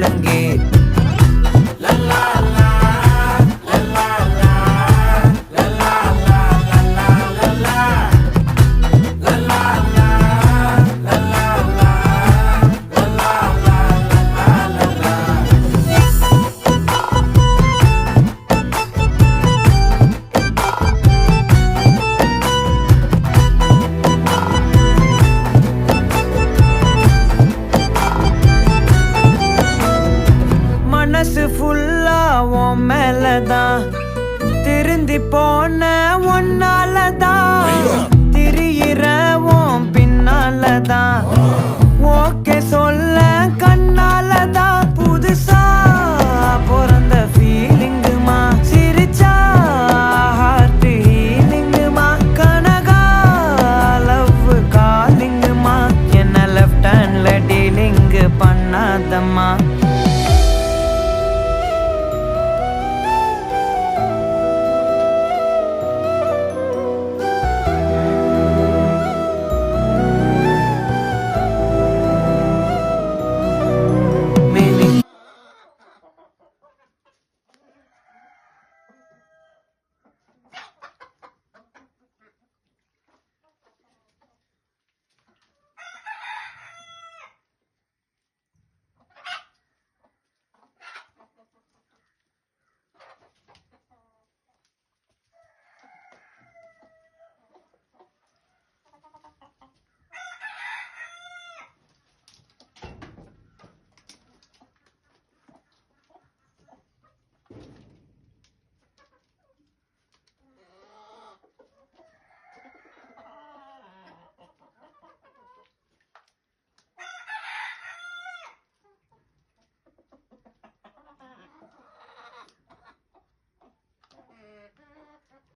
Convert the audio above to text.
முழுங்கி மனசு ஃபுல்லா உன் மேலதான் திருந்தி போன ஒன்னாலதான் திரியிற உன் பின்னாலதான் ஓகே சொல்ல கண்ணாலதான் புதுசா பிறந்த ஃபீலிங்குமா சிரிச்சா ஹார்ட் ஹீலிங்குமா கனகா லவ் காலிங்குமா என்ன லெஃப்ட் ஹேண்ட்ல டீலிங் பண்ணாதம்மா